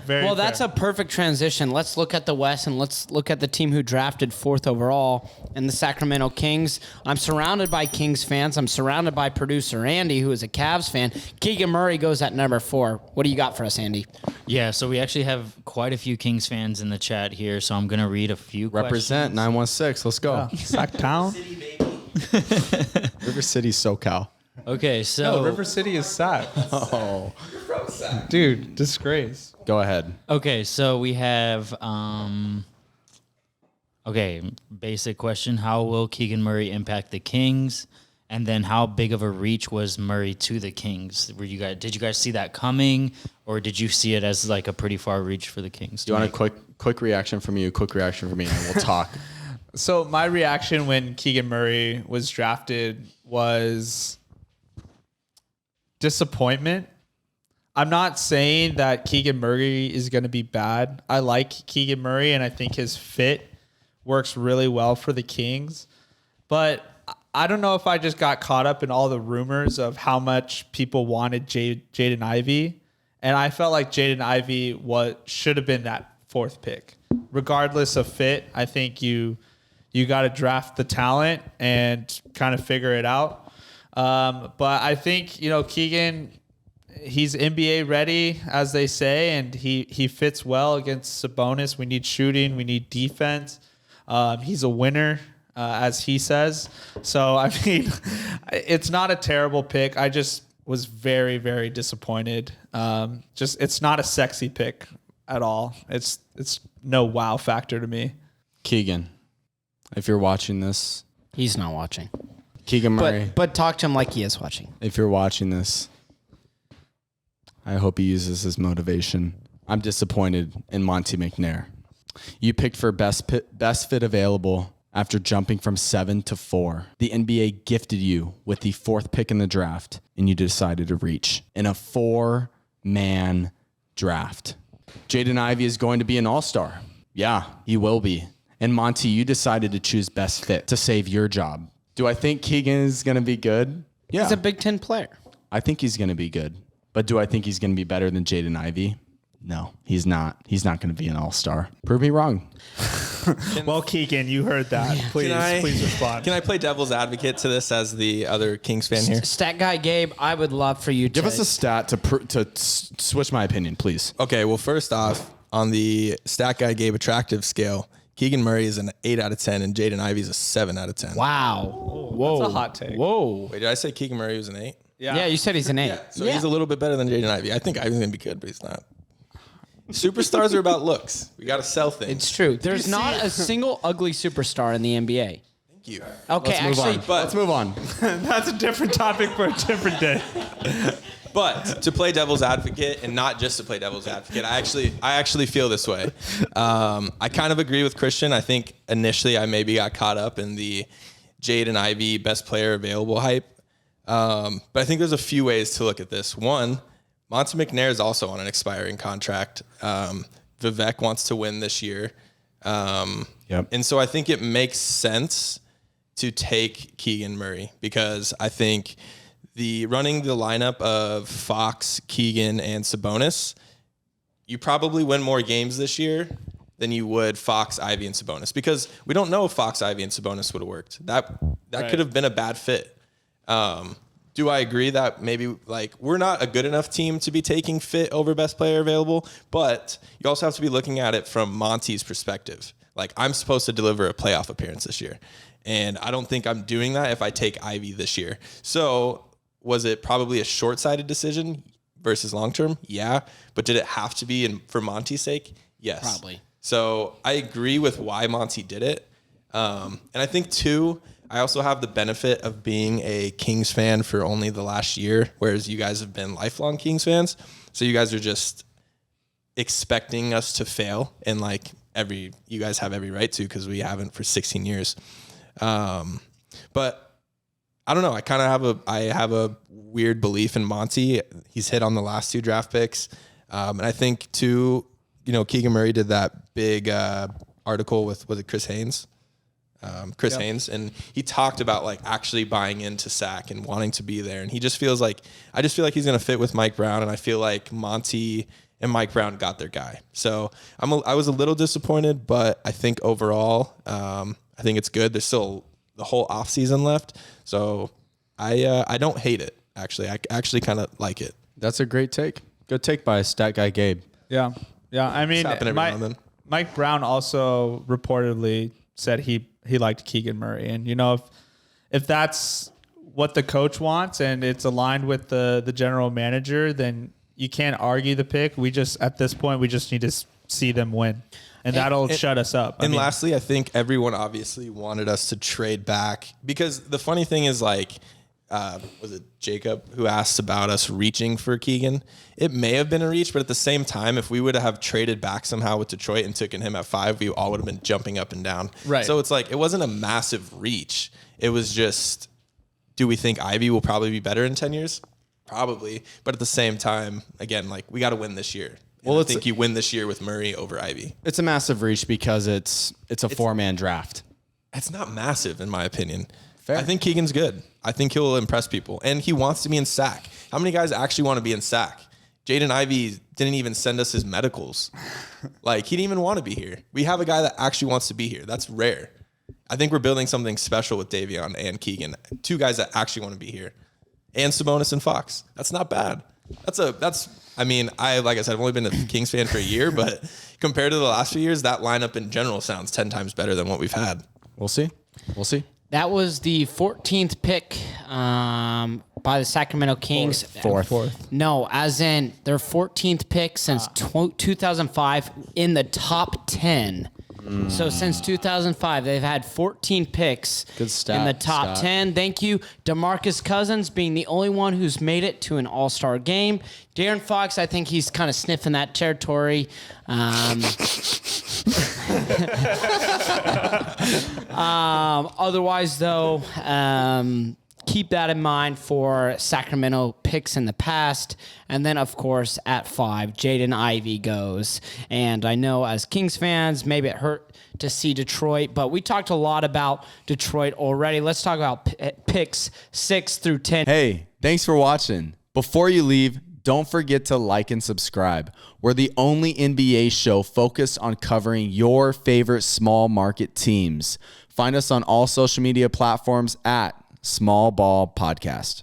Very well, that's fair. a perfect transition. Let's look at the West and let's look at the team who drafted 4th overall in the Sacramento Kings. I'm surrounded by Kings fans. I'm surrounded by producer Andy, who is a Cavs fan. Keegan Murray goes at number 4. What do you got for us, Andy? Yeah, so we actually have quite a few Kings fans in the chat here, so I'm going to read a few Represent questions. 916. Let's go. Sacktown. River City, SoCal. Okay, so No, River City is Sac. Oh, Dude, disgrace. go ahead. okay, so we have basic question: how will Keegan Murray impact the Kings? And then, how big of a reach was Murray to the Kings? Did you guys see that coming, or did you see it as like a pretty far reach for the Kings? You want a quick reaction from you? Quick reaction from me, and we'll talk. So my reaction when Keegan Murray was drafted was disappointment. I'm not saying that Keegan Murray is going to be bad. I like Keegan Murray, and I think his fit works really well for the Kings. But I don't know if I just got caught up in all the rumors of how much people wanted Jaden Ivey. And I felt like Jaden Ivey should have been that 4th pick. Regardless of fit, I think you got to draft the talent and kind of figure it out. But I think, Keegan, he's NBA ready, as they say, and he fits well against Sabonis. We need shooting. We need defense. He's a winner, as he says. So, I mean, it's not a terrible pick. I just was very, very disappointed. It's not a sexy pick at all. It's no wow factor to me. Keegan, if you're watching this, He's not watching. Keegan Murray, But talk to him like he is watching. if you're watching this, I hope he uses his motivation. I'm disappointed in Monte McNair. You picked for best fit available after jumping from 7 to 4. The NBA gifted you with the 4th pick in the draft, and you decided to reach in a 4-man draft. Jaden Ivey is going to be an all-star. Yeah, he will be. And Monty, you decided to choose best fit to save your job. Do I think Keegan is going to be good? Yeah. He's a Big Ten player. I think he's going to be good. But do I think he's going to be better than Jaden Ivey? No, he's not. He's not going to be an all-star. Prove me wrong. Well, Keegan, you heard that. Please respond. Can I play devil's advocate to this as the other Kings fan here? Stat guy Gabe, I would love for you to Give us a stat to switch my opinion, please. Okay, well, first off, on the stat guy Gabe attractive scale, Keegan Murray is an 8 out of 10, and Jaden Ivey is a 7 out of 10. Wow. Whoa. That's a hot take. Whoa. Wait, did I say Keegan Murray was an 8? Yeah, you said he's an 8. So he's a little bit better than Jaden Ivey. I think Ivey's going to be good, but he's not. Superstars are about looks. We got to sell things. It's true. There's not a single ugly superstar in the NBA. Thank you. Okay, Let's move actually, on. Let's move on. That's a different topic for a different day. But to play devil's advocate, and not just to play devil's advocate, I actually feel this way. I kind of agree with Christian. I think initially I maybe got caught up in the Jaden Ivey best player available hype. But I think there's a few ways to look at this. One, Monte McNair is also on an expiring contract. Vivek wants to win this year. Yep. And so I think it makes sense to take Keegan Murray because I think running the lineup of Fox, Keegan, and Sabonis, you probably win more games this year than you would Fox, Ivey, and Sabonis because we don't know if Fox, Ivey, and Sabonis would have worked. That could have been a bad fit. Do I agree that maybe we're not a good enough team to be taking fit over best player available, but you also have to be looking at it from Monty's perspective. I'm supposed to deliver a playoff appearance this year, and I don't think I'm doing that if I take Ivy this year. So was it probably a short-sighted decision versus long-term? Yeah, but did it have to be for Monty's sake? Yes. Probably. So I agree with why Monty did it. And I think, too, I also have the benefit of being a Kings fan for only the last year, whereas you guys have been lifelong Kings fans. So you guys are just expecting us to fail, and you guys have every right to because we haven't for 16 years. But I don't know. I have a weird belief in Monty. He's hit on the last 2 draft picks, and I think too. Keegan Murray did that big article with Chris Haynes. Haynes, and he talked about actually buying into Sac and wanting to be there, and I just feel like he's going to fit with Mike Brown, and I feel like Monty and Mike Brown got their guy. So I was a little disappointed, but I think overall, I think it's good. There's still the whole offseason left. So I don't hate it, actually. I actually kind of like it. That's a great take. Good take by Stat Guy Gabe. Yeah. I mean, happen every now and then. Mike Brown also reportedly said he liked Keegan Murray. And, if that's what the coach wants and it's aligned with the general manager, then you can't argue the pick. At this point, we just need to see them win. And that'll shut us up. Lastly, I think everyone obviously wanted us to trade back because the funny thing is was it Jacob who asked about us reaching for Keegan? It may have been a reach, but at the same time, if we would have traded back somehow with Detroit and taken him at 5, we all would have been jumping up and down. Right. So it's it wasn't a massive reach. It was just, do we think Ivy will probably be better in 10 years? Probably. But at the same time, again, we got to win this year. Well, I think you win this year with Murray over Ivy. It's a massive reach because it's a 4-man draft. It's not massive, in my opinion. Fair. I think Keegan's good. I think he'll impress people. And he wants to be in SAC. How many guys actually want to be in SAC? Jaden Ivey didn't even send us his medicals. He didn't even want to be here. We have a guy that actually wants to be here. That's rare. I think we're building something special with Davion and Keegan. 2 guys that actually want to be here. And Sabonis and Fox. That's not bad. Like I said, I've only been a Kings fan for a year, but compared to the last few years, that lineup in general sounds 10 times better than what we've had. We'll see. That was the 14th pick by the Sacramento Kings. Fourth. No, as in their 14th pick since 2005 in the top 10. So since 2005, they've had 14 picks Good stat, in the top Scott. 10. Thank you, DeMarcus Cousins, being the only one who's made it to an All-Star game. Darren Fox, I think he's kind of sniffing that territory. Otherwise, though, keep that in mind for Sacramento picks in the past. And then, of course, at 5, Jaden Ivey goes. And I know as Kings fans, maybe it hurt to see Detroit, but we talked a lot about Detroit already. Let's talk about picks 6 through 10. Hey, thanks for watching. Before you leave, don't forget to like and subscribe. We're the only NBA show focused on covering your favorite small market teams. Find us on all social media platforms at Small Ball Podcast.